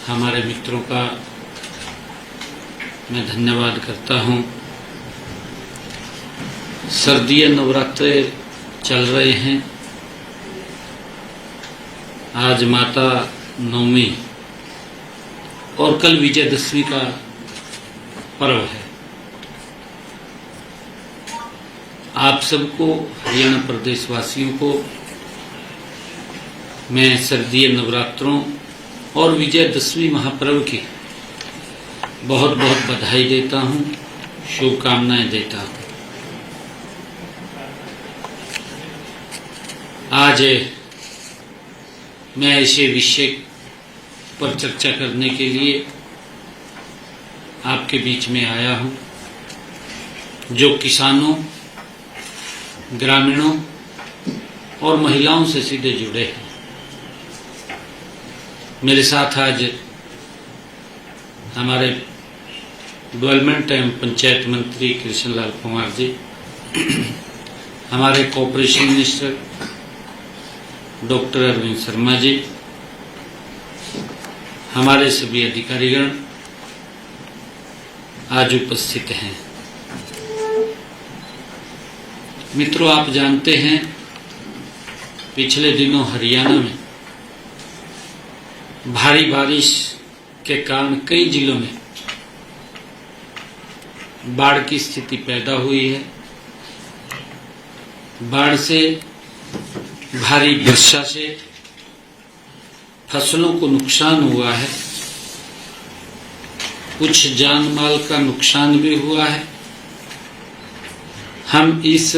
हमारे मित्रों का मैं धन्यवाद करता हूं। सर्दीय नवरात्रे चल रहे हैं। आज माता नवमी और कल विजयदशमी का पर्व है। आप सबको, हरियाणा प्रदेश वासियों को मैं सर्दीय नवरात्रों और विजयदशमी महापर्व की बहुत बहुत बधाई देता हूं, शुभकामनाएं देता हूं। आज मैं ऐसे विषय पर चर्चा करने के लिए आपके बीच में आया हूं जो किसानों, ग्रामीणों और महिलाओं से सीधे जुड़े हैं। मेरे साथ आज हमारे डेवलपमेंट एवं पंचायत मंत्री कृष्णलाल कुमार जी, हमारे corporation minister doctor Arvind Sharma ji, हमारे सभी अधिकारीगण आज उपस्थित हैं। मित्रों, आप जानते हैं पिछले दिनों हरियाणा में भारी बारिश के कारण कई जिलों में बाढ़ की स्थिति पैदा हुई है। बाढ़ से, भारी वर्षा से फसलों को नुकसान हुआ है, कुछ जान माल का नुकसान भी हुआ है। हम इस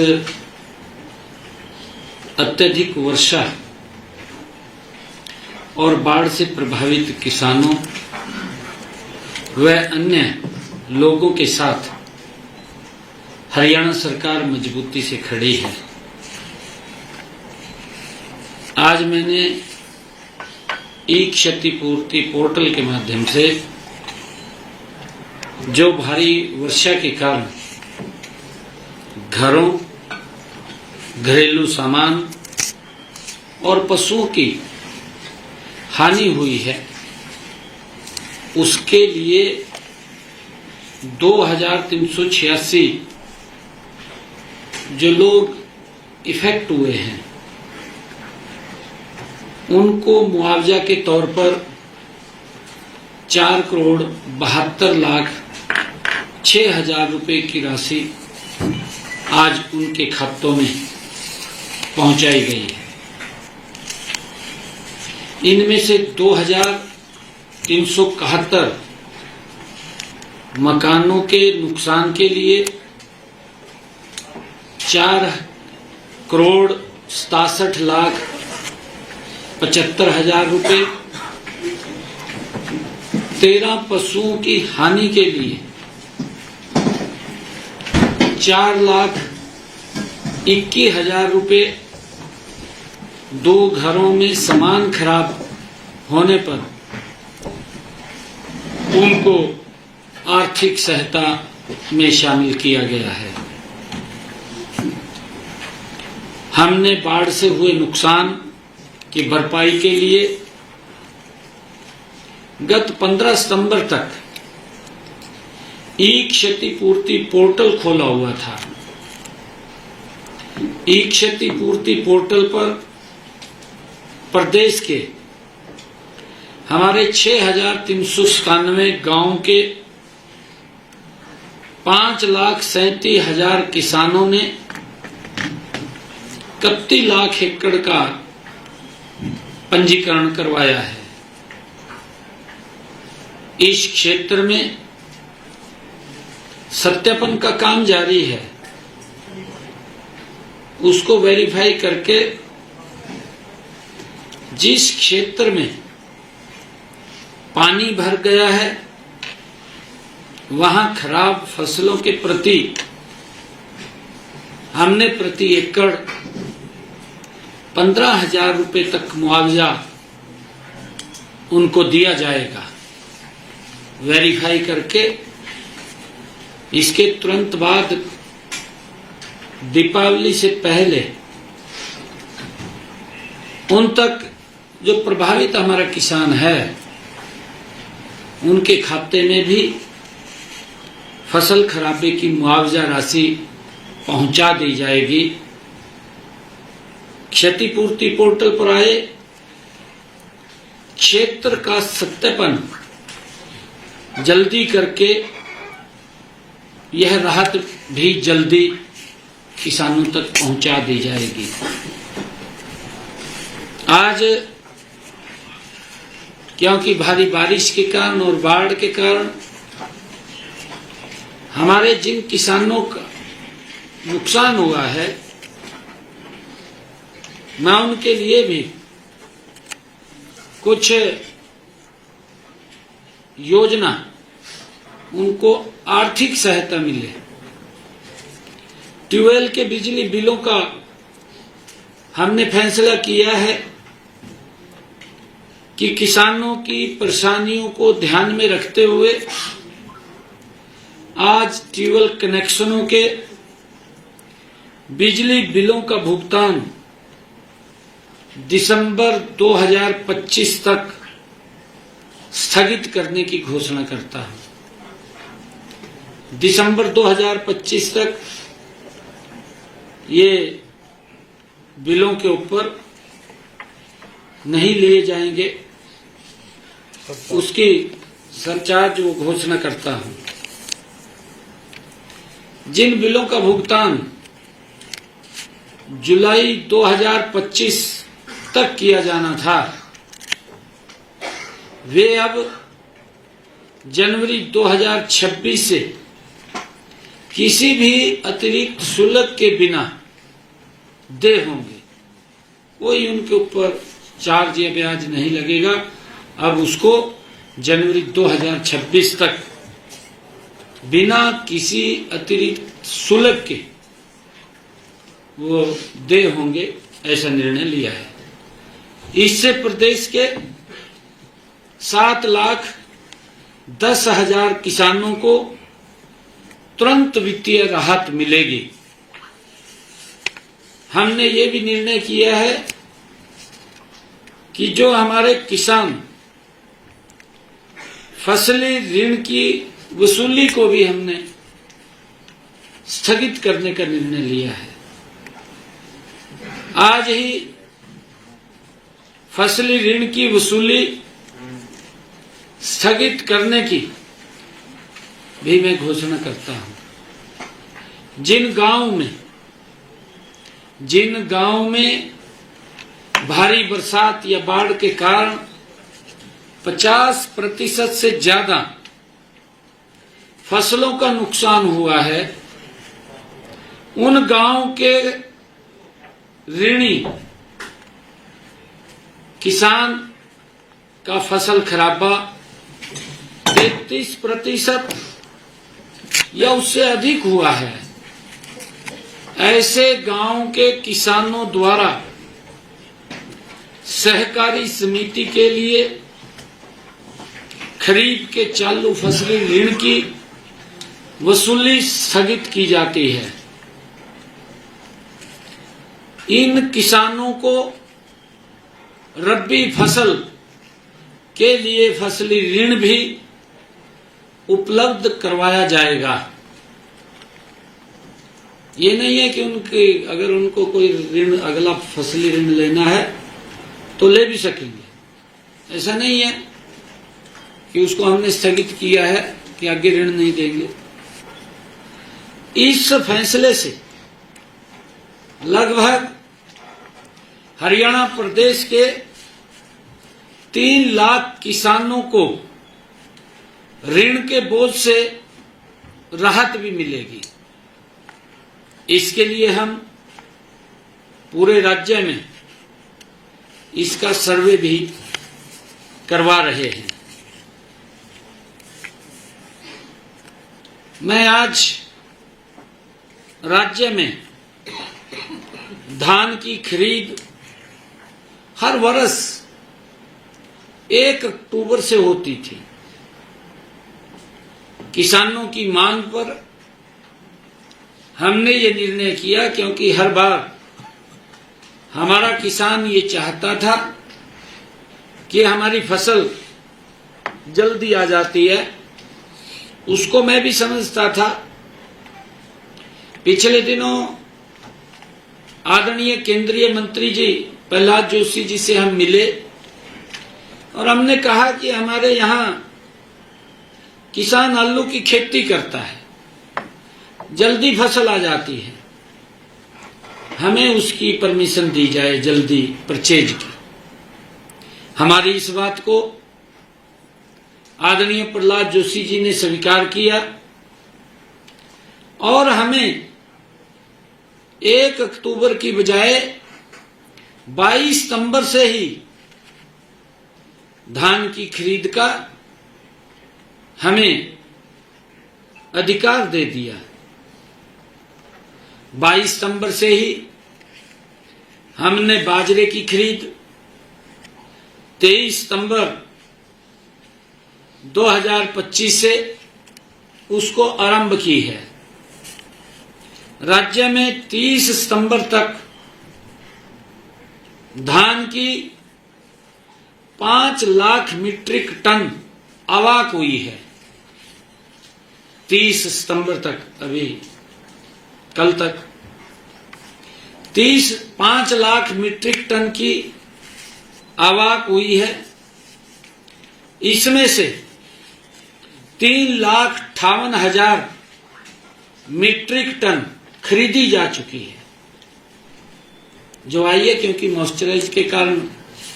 अत्यधिक वर्षा और बाढ़ से प्रभावित किसानों व अन्य लोगों के साथ हरियाणा सरकार मजबूती से खड़ी है। आज मैंने ई क्षतिपूर्ति पोर्टल के माध्यम से जो भारी वर्षा के कारण घरों, घरेलू सामान और पशुओं की हानि हुई है, उसके लिए 2386 जो लोग इफेक्ट हुए हैं उनको मुआवजा के तौर पर 4,72,06,000 रुपए की राशि आज उनके खातों में पहुंचाई गई है। इनमें से 2,371 मकानों के नुकसान के लिए 4,67,75,000 रुपए, 13 पशुओं की हानि के लिए 4,21,000 रुपए, 2 घरों में सामान खराब होने पर उनको आर्थिक सहायता में शामिल किया गया है। हमने बाढ़ से हुए नुकसान की भरपाई के लिए गत 15 सितंबर तक ई क्षतिपूर्ति पोर्टल खोला हुआ था। ई क्षतिपूर्ति पोर्टल पर प्रदेश के हमारे 6,397 गांव के 5,37,000 किसानों ने 31 लाख एकड़ का पंजीकरण करवाया है। इस क्षेत्र में सत्यापन का काम जारी है। उसको वेरीफाई करके जिस क्षेत्र में पानी भर गया है वहां खराब फसलों के प्रति हमने प्रति एकड़ 15,000 रुपए तक मुआवजा उनको दिया जाएगा। वेरीफाई करके इसके तुरंत बाद दीपावली से पहले उन तक जो प्रभावित हमारा किसान है उनके खाते में भी फसल खराबे की मुआवजा राशि पहुंचा दी जाएगी। क्षतिपूर्ति पोर्टल पर आए क्षेत्र का सत्यापन जल्दी करके यह राहत भी जल्दी किसानों तक पहुंचा दी जाएगी। आज क्योंकि भारी बारिश के कारण और बाढ़ के कारण हमारे जिन किसानों का नुकसान हुआ है, मैं उनके लिए भी कुछ योजना, उनको आर्थिक सहायता मिले। ट्यूबवेल के बिजली बिलों का हमने फैसला किया है कि किसानों की परेशानियों को ध्यान में रखते हुए आज ट्यूबवेल कनेक्शनों के बिजली बिलों का भुगतान दिसंबर 2025 तक स्थगित करने की घोषणा करता हूं। दिसंबर 2025 तक ये बिलों के ऊपर नहीं लिए जाएंगे, उसकी सरचार्ज वो घोषणा करता हूं। जिन बिलों का भुगतान जुलाई 2025 तक किया जाना था, वे अब जनवरी 2026 से किसी भी अतिरिक्त शुल्क के बिना दे होंगे। कोई उनके ऊपर चार्ज या ब्याज नहीं लगेगा। अब उसको जनवरी 2026 तक बिना किसी अतिरिक्त शुल्क के वो दे होंगे, ऐसा निर्णय लिया है। इससे प्रदेश के 7,10,000 किसानों को तुरंत वित्तीय राहत मिलेगी। हमने ये भी निर्णय किया है कि जो हमारे किसान फसली ऋण की वसूली को भी हमने स्थगित करने का निर्णय लिया है। आज ही फसली ऋण की वसूली स्थगित करने की भी मैं घोषणा करता हूं। जिन गांव में भारी बरसात या बाढ़ के कारण 50% से ज्यादा फसलों का नुकसान हुआ है, उन गांव के ऋणी किसान का फसल खराबा 33% या उससे अधिक हुआ है। ऐसे गांव के किसानों द्वारा सहकारी समिति के लिए खरीफ के चालू फसली ऋण की वसूली स्थगित की जाती है। इन किसानों को रबी फसल के लिए फसली ऋण भी उपलब्ध करवाया जाएगा। ये नहीं है कि अगर उनको कोई ऋण, अगला फसली ऋण लेना है तो ले भी सकेंगे। ऐसा नहीं है कि उसको हमने स्थगित किया है कि आगे ऋण नहीं देंगे। इस फैसले से लगभग हरियाणा प्रदेश के 3 लाख किसानों को ऋण के बोझ से राहत भी मिलेगी। इसके लिए हम पूरे राज्य में इसका सर्वे भी करवा रहे हैं। मैं आज राज्य में धान की खरीद हर वर्ष 1 अक्टूबर से होती थी। किसानों की मांग पर हमने ये निर्णय किया, क्योंकि हर बार हमारा किसान ये चाहता था कि हमारी फसल जल्दी आ जाती है, उसको मैं भी समझता था। पिछले दिनों आदरणीय केंद्रीय मंत्री जी प्रहलाद जोशी जी से हम मिले और हमने कहा कि हमारे यहाँ किसान आलू की खेती करता है, जल्दी फसल आ जाती है, हमें उसकी परमिशन दी जाए जल्दी परचेज की। हमारी इस बात को आदरणीय प्रहलाद जोशी जी ने स्वीकार किया और हमें 1 अक्टूबर की बजाय 22 सितंबर से ही धान की खरीद का हमें अधिकार दे दिया। 22 सितंबर से ही हमने बाजरे की खरीद 23 सितंबर 2025 से उसको आरंभ की है। राज्य में 30 सितंबर तक धान की 5 लाख मीट्रिक टन आवक हुई है। 30 सितंबर तक, अभी कल तक 5 लाख मीट्रिक टन की आवक हुई है। इसमें से 3,58,000 मीट्रिक टन खरीदी जा चुकी है, जो आई है, क्योंकि मॉइस्चराइज के कारण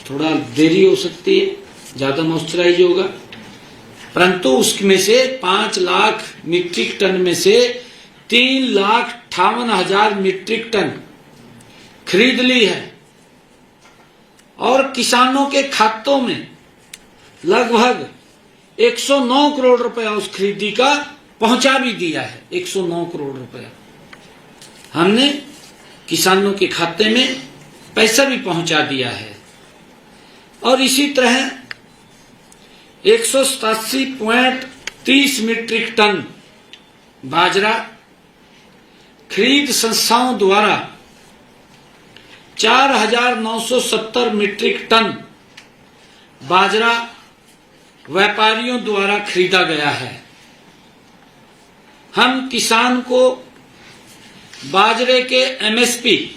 थोड़ा देरी हो सकती है, ज्यादा मॉइस्चराइज होगा, परंतु उसमें से 5 लाख मीट्रिक टन में से 3,58,000 मीट्रिक टन खरीद ली है और किसानों के खातों में लगभग 109 करोड़ रुपया उस खरीदी का पहुंचा भी दिया है। 109 करोड़ रुपया हमने किसानों के खाते में पैसा भी पहुंचा दिया है। और इसी तरह 187.30 मीट्रिक टन बाजरा खरीद संस्थाओं द्वारा 4,970 मीट्रिक टन बाजरा व्यापारियों द्वारा खरीदा गया है। हम किसान को बाजरे के एमएसपी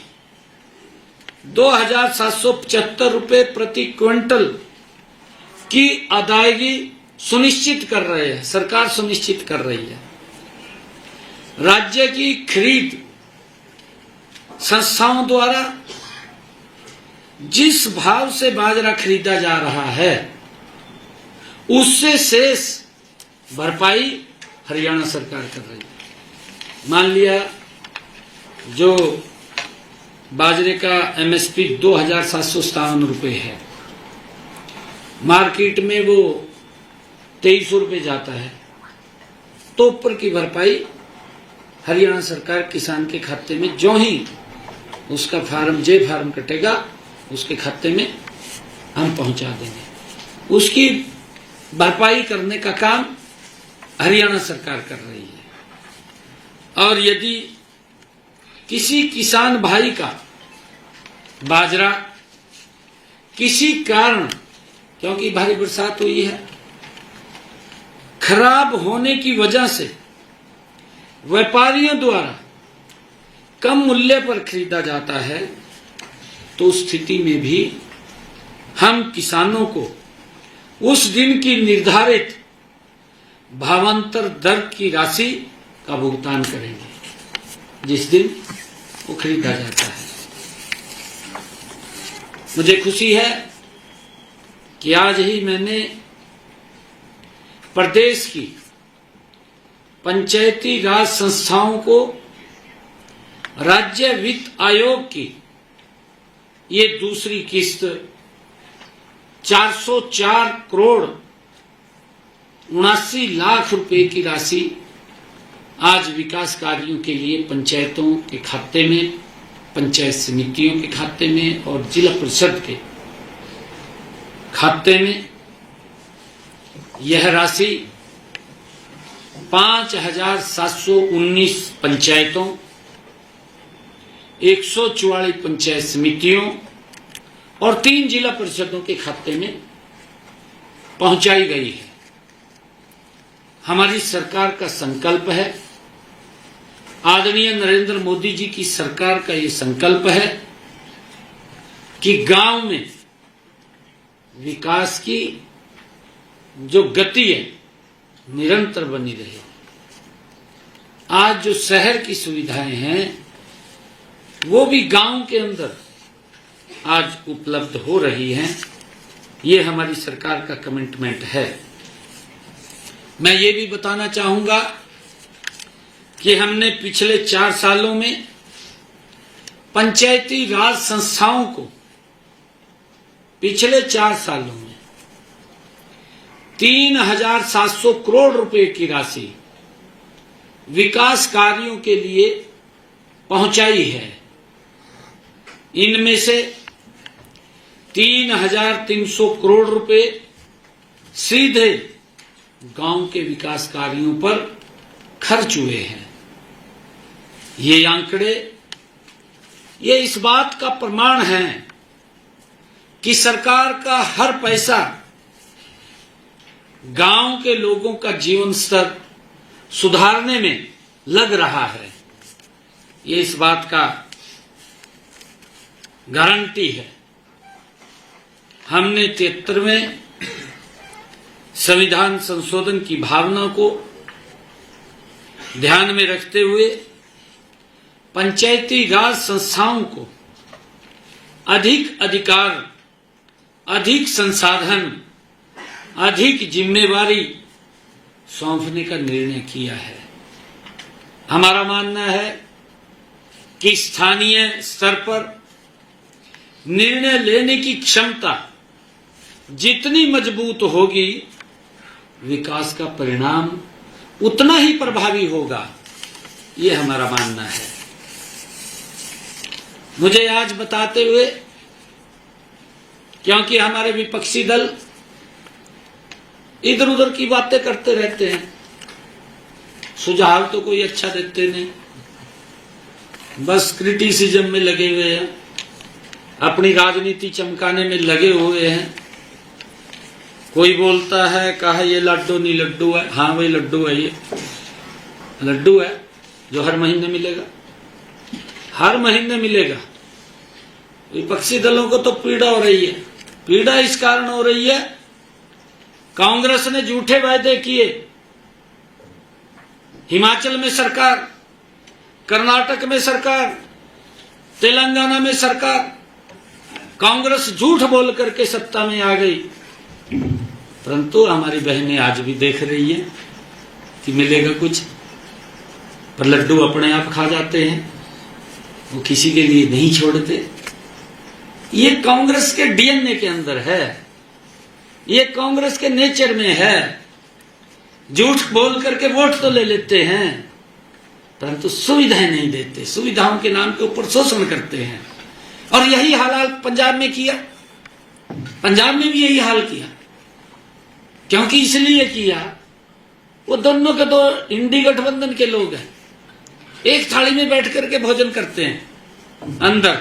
2,775 रुपए प्रति क्विंटल की अदायगी सुनिश्चित कर रहे हैं, सरकार सुनिश्चित कर रही है। राज्य की खरीद संस्थाओं द्वारा जिस भाव से बाजरा खरीदा जा रहा है उससे शेष भरपाई हरियाणा सरकार कर रही है। मान लिया जो बाजरे का एमएसपी 2,757 रुपए है, मार्केट में वो 2300 रुपए जाता है, तो ऊपर की भरपाई हरियाणा सरकार किसान के खाते में जो ही उसका फार्म कटेगा उसके खाते में हम पहुंचा देंगे। उसकी भरपाई करने का काम हरियाणा सरकार कर रही है। और यदि किसी किसान भाई का बाजरा किसी कारण, क्योंकि भारी बरसात हुई है, खराब होने की वजह से व्यापारियों द्वारा कम मूल्य पर खरीदा जाता है, तो उस स्थिति में भी हम किसानों को उस दिन की निर्धारित भावांतर दर की राशि का भुगतान करेंगे जिस दिन वो खरीदा जाता है। मुझे खुशी है कि आज ही मैंने प्रदेश की पंचायती राज संस्थाओं को राज्य वित्त आयोग की ये दूसरी किस्त 404 करोड़ 79 लाख रुपए की राशि आज विकास कार्यों के लिए पंचायतों के खाते में, पंचायत समितियों के खाते में और जिला परिषद के खाते में यह राशि 5,719 पंचायतों, 144 पंचायत समितियों और 3 जिला परिषदों के खाते में पहुंचाई गई है। हमारी सरकार का संकल्प है, आदरणीय नरेंद्र मोदी जी की सरकार का ये संकल्प है कि गांव में विकास की जो गति है निरंतर बनी रहे। आज जो शहर की सुविधाएं हैं वो भी गांव के अंदर आज उपलब्ध हो रही हैं। ये हमारी सरकार का कमिटमेंट है। मैं ये भी बताना चाहूंगा कि हमने पिछले 4 सालों में पंचायती राज संस्थाओं को पिछले 4 सालों में 3,700 करोड़ रुपए की राशि विकास कार्यों के लिए पहुंचाई है। इनमें से 3,300 करोड़ रुपए सीधे गांव के विकास कार्यों पर खर्च हुए हैं। ये आंकड़े ये इस बात का प्रमाण है कि सरकार का हर पैसा गांव के लोगों का जीवन स्तर सुधारने में लग रहा है। ये इस बात का गारंटी है। हमने 73वें संविधान संशोधन की भावना को ध्यान में रखते हुए पंचायती राज संस्थाओं को अधिक अधिकार, अधिक संसाधन, अधिक जिम्मेवारी सौंपने का निर्णय किया है। हमारा मानना है कि स्थानीय स्तर पर निर्णय लेने की क्षमता जितनी मजबूत होगी, विकास का परिणाम उतना ही प्रभावी होगा। ये हमारा मानना है। मुझे आज बताते हुए, क्योंकि हमारे विपक्षी दल इधर उधर की बातें करते रहते हैं, सुझाव तो कोई अच्छा देते नहीं, बस क्रिटिसिज्म में लगे हुए हैं, अपनी राजनीति चमकाने में लगे हुए हैं। कोई बोलता है कहा ये लड्डू नहीं लड्डू है, हाँ वही लड्डू है, ये लड्डू है जो हर महीने मिलेगा, हर महीने मिलेगा। विपक्षी दलों को तो पीड़ा हो रही है। पीड़ा इस कारण हो रही है, कांग्रेस ने झूठे वायदे किए। हिमाचल में सरकार, कर्नाटक में सरकार, तेलंगाना में सरकार, कांग्रेस झूठ बोल करके सत्ता में आ गई। परंतु हमारी बहनें आज भी देख रही हैं कि मिलेगा कुछ, पर लड्डू अपने आप खा जाते हैं, वो किसी के लिए नहीं छोड़ते। ये कांग्रेस के डीएनए के अंदर है, ये कांग्रेस के नेचर में है। झूठ बोल करके वोट तो ले लेते हैं, परंतु सुविधाएं नहीं देते, सुविधाओं के नाम के ऊपर शोषण करते हैं। और यही हाल पंजाब में किया, पंजाब में भी यही हाल किया। क्योंकि इसलिए किया, वो दोनों के दो इंडी गठबंधन के लोग हैं, एक थाली में बैठ करके भोजन करते हैं, अंदर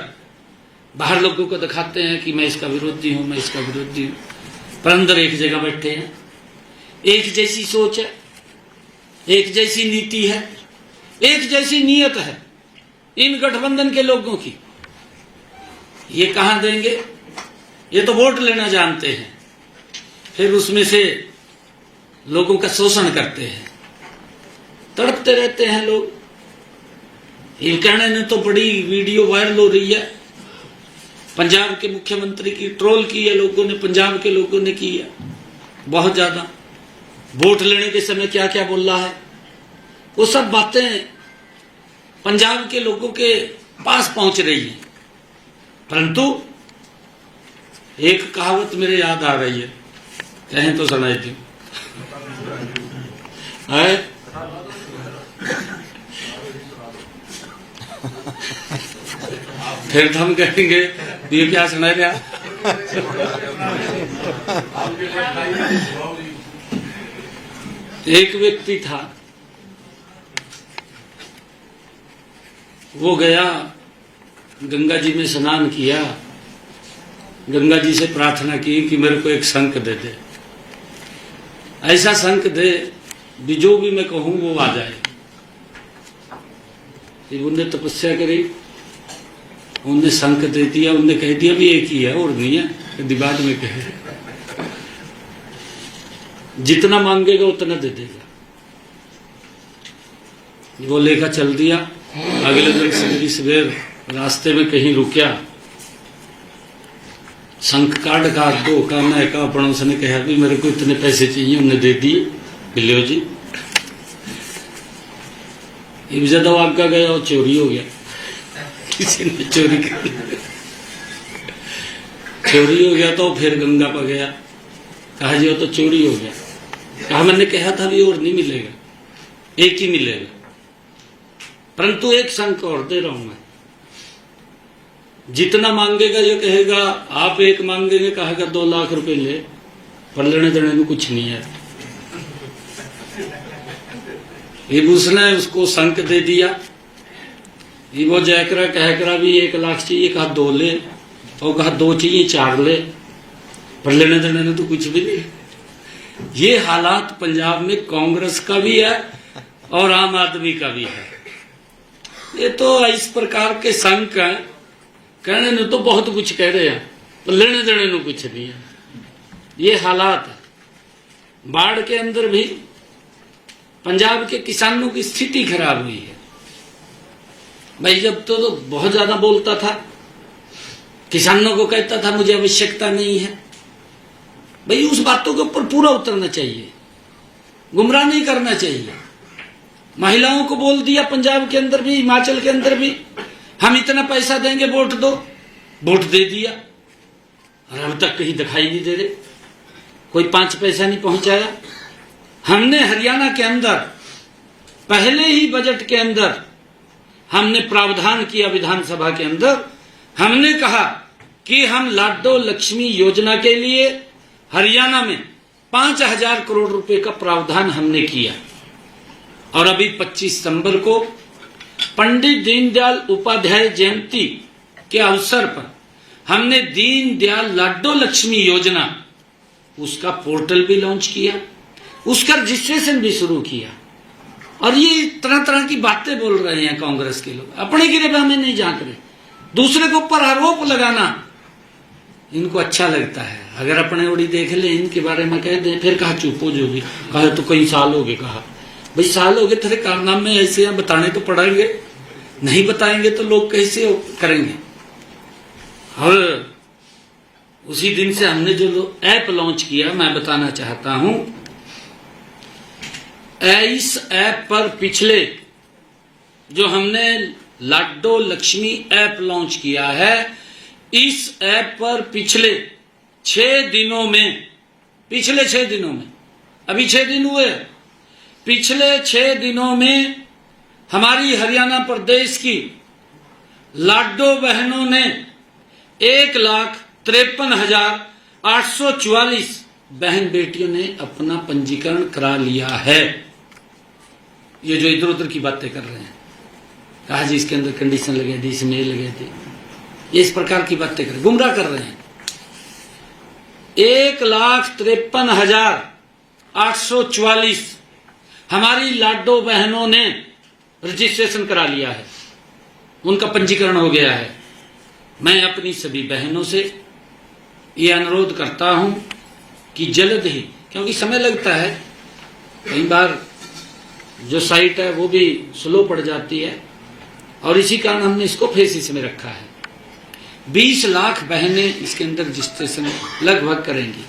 बाहर लोगों को दिखाते हैं कि मैं इसका विरोधी हूं, मैं इसका विरोधी हूं, पर अंदर एक जगह बैठे हैं। एक जैसी सोच है, एक जैसी नीति है, एक जैसी नीयत है इन गठबंधन के लोगों की। ये कहां देंगे? ये तो वोट लेना जानते हैं, फिर उसमें से लोगों का शोषण करते हैं, तड़पते रहते हैं लोग। ये कहने ने तो बड़ी वीडियो वायरल हो रही है, पंजाब के मुख्यमंत्री की ट्रोल की है लोगों ने, पंजाब के लोगों ने की है बहुत ज्यादा। वोट लेने के समय क्या क्या बोल रहा है, वो सब बातें पंजाब के लोगों के पास पहुंच रही है। परंतु एक कहावत मेरे याद आ रही है, कहें तो सुनाई थी, फिर हम कहेंगे ये क्या सुना रहा। एक व्यक्ति था, वो गया गंगा जी में स्नान किया, गंगा जी से प्रार्थना की कि मेरे को एक शंख दे दे, ऐसा शंख दे भी जो भी मैं कहूं वो आ जाए। उनने तपस्या करी, उनने संक दे दिया, उनने कह दिया भी एक ही है और नहीं है, दिमाग में कहे जितना मांगेगा उतना दे देगा। वो लेकर चल दिया। अगले दिन सवेर रास्ते में कहीं रुकिया, संक कार्ड का दो का मैं का पड़ोस ने कहा भी मेरे को इतने पैसे चाहिए, उन्हें दे दिए। बिल्लो जी ज्यादा आगा गया और चोरी हो गया, किसी ने चोरी कर चोरी हो गया तो फिर गंगा पर गया, कहा जी वो तो चोरी हो गया। कहा मैंने कहा था भी और नहीं मिलेगा, एक ही मिलेगा, परंतु एक संक और दे रहा हूं मैं, जितना मांगेगा ये कहेगा आप एक मांगेंगे, कहेगा 2 लाख रुपए ले, पर लेने देने में कुछ नहीं है। ये उसने उसको संक दे दिया। ये वो जयकरा कहकरा भी 1 लाख चाहिए, कहा 2 ले, और कहा 2 चाहिए 4 ले, पर लेने देने में तो कुछ भी नहीं। ये हालात पंजाब में कांग्रेस का भी है और आम आदमी का भी है। ये तो इस प्रकार के संक हैं, कहने ने तो बहुत कुछ कह रहे हैं, तो लेने देने में कुछ नहीं है। ये हालात है। बाढ़ के अंदर भी पंजाब के किसानों की स्थिति खराब हुई है। भाई जब तो बहुत ज्यादा बोलता था, किसानों को कहता था मुझे आवश्यकता नहीं है। भाई उस बातों के ऊपर पूरा उतरना चाहिए, गुमराह नहीं करना चाहिए। महिलाओं को बोल दिया पंजाब के अंदर भी, हिमाचल के अंदर भी, हम इतना पैसा देंगे वोट दो, वोट दे दिया और अब तक कहीं दिखाई नहीं दे रहे, कोई 5 पैसा नहीं पहुंचाया। हमने हरियाणा के अंदर पहले ही बजट के अंदर हमने प्रावधान किया, विधानसभा के अंदर हमने कहा कि हम लाडो लक्ष्मी योजना के लिए हरियाणा में 5,000 करोड़ रुपए का प्रावधान हमने किया। और अभी 25 सितंबर को पंडित दीनदयाल उपाध्याय जयंती के अवसर पर हमने दीनदयाल लाडो लक्ष्मी योजना, उसका पोर्टल भी लॉन्च किया, उसका रजिस्ट्रेशन भी शुरू किया। और ये तरह तरह की बातें बोल रहे हैं कांग्रेस के लोग, अपने गिरेबान में नहीं झांक रहे, दूसरे के ऊपर आरोप लगाना इनको अच्छा लगता है। अगर अपने ओड़ी देख ले, इनके बारे में कह दें, फिर कहा चुप हो जो भी, कहा तो कई साल हो गए। कहा भाई साल हो गए, तेरे कारनामे ऐसे हैं, बताने तो पड़ेंगे, नहीं बताएंगे तो लोग कैसे करेंगे। और उसी दिन से हमने जो ऐप लॉन्च किया, मैं बताना चाहता हूं, इस ऐप पर पिछले जो हमने लाडो लक्ष्मी ऐप लॉन्च किया है, इस ऐप पर पिछले 6 दिनों में, पिछले 6 दिनों में, अभी 6 दिन हुए, पिछले 6 दिनों में हमारी हरियाणा प्रदेश की लाडो बहनों ने 1,53,844 बहन बेटियों ने अपना पंजीकरण करा लिया है। ये जो इधर उधर की बातें कर रहे हैं, कहा जी इसके अंदर कंडीशन लगे थे, इसमें ये लगे थे, ये इस प्रकार की बातें कर, गुमराह कर रहे हैं। 1,53,844 हमारी लाडो बहनों ने रजिस्ट्रेशन करा लिया है, उनका पंजीकरण हो गया है। मैं अपनी सभी बहनों से ये अनुरोध करता हूं कि जल्द ही, क्योंकि समय लगता है, कई बार जो साइट है वो भी स्लो पड़ जाती है, और इसी कारण हमने इसको फेसिस में रखा है। 20 लाख बहनें इसके अंदर रजिस्ट्रेशन लगभग करेंगी।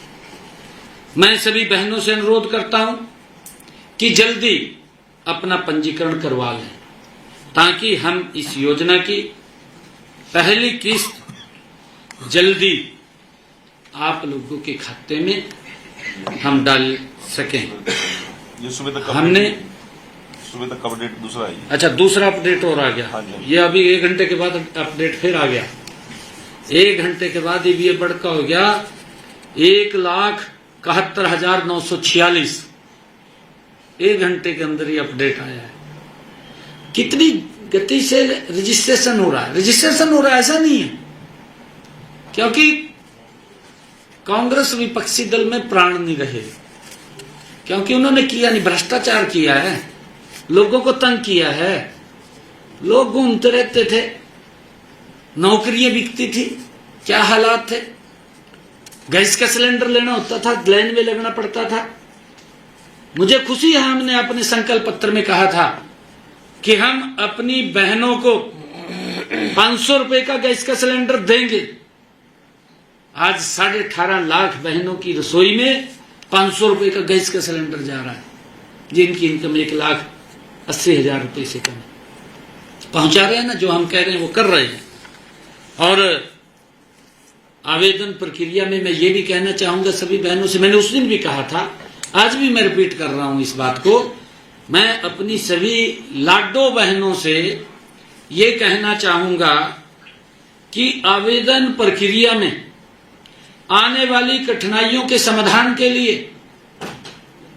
मैं सभी बहनों से अनुरोध करता हूं कि जल्दी अपना पंजीकरण करवा लें, ताकि हम इस योजना की पहली किस्त जल्दी आप लोगों के खाते में हम डाल सकें। हमने सुबह तक अपडेट दूसरा है। अच्छा, दूसरा अपडेट और आ गया। हाँ ये अभी 1 घंटे के बाद अपडेट फिर आ गया। 1 घंटे के बाद ये बढ़का हो गया 1,71,946। 1 घंटे के अंदर ये अपडेट आया है। कितनी गति से रजिस्ट्रेशन हो रहा है, रजिस्ट्रेशन हो रहा है, ऐसा नहीं है, क्योंकि कांग्रेस विपक्षी दल में प्राण नहीं रहे। क्योंकि उन्होंने किया नहीं, भ्रष्टाचार किया है, लोगों को तंग किया है, लोग घूमते रहते थे, नौकरियां बिकती थी, क्या हालात थे। गैस का सिलेंडर लेना होता था, लाइन में लगना पड़ता था। मुझे खुशी है, हमने अपने संकल्प पत्र में कहा था कि हम अपनी बहनों को 500 रुपए का गैस का सिलेंडर देंगे। आज 18.5 लाख बहनों की रसोई में 500 रुपए का गैस का सिलेंडर जा रहा है, जिनकी इनकम 1,80,000 रुपए से कम। पहुंचा रहे हैं ना, जो हम कह रहे हैं वो कर रहे हैं। और आवेदन प्रक्रिया में मैं ये भी कहना चाहूंगा सभी बहनों से, मैंने उस दिन भी कहा था, आज भी मैं रिपीट कर रहा हूं इस बात को, मैं अपनी सभी लाडो बहनों से ये कहना चाहूंगा कि आवेदन प्रक्रिया में आने वाली कठिनाइयों के समाधान के लिए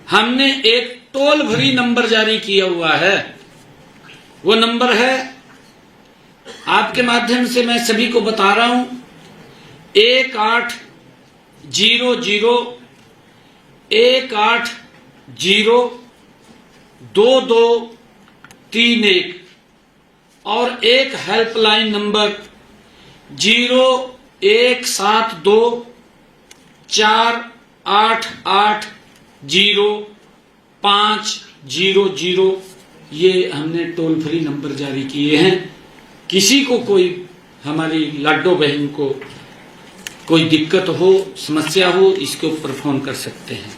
हमने एक टोल फ्री नंबर जारी किया हुआ है। वो नंबर है, आपके माध्यम से मैं सभी को बता रहा हूं, 1800-2231 और एक हेल्पलाइन नंबर 0172-488-0500। ये हमने टोल फ्री नंबर जारी किए हैं। किसी को कोई, हमारी लाडो बहन को कोई दिक्कत हो, समस्या हो, इसके ऊपर फोन कर सकते हैं।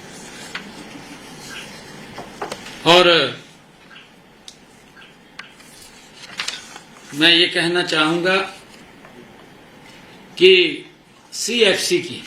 और मैं ये कहना चाहूंगा कि CFC की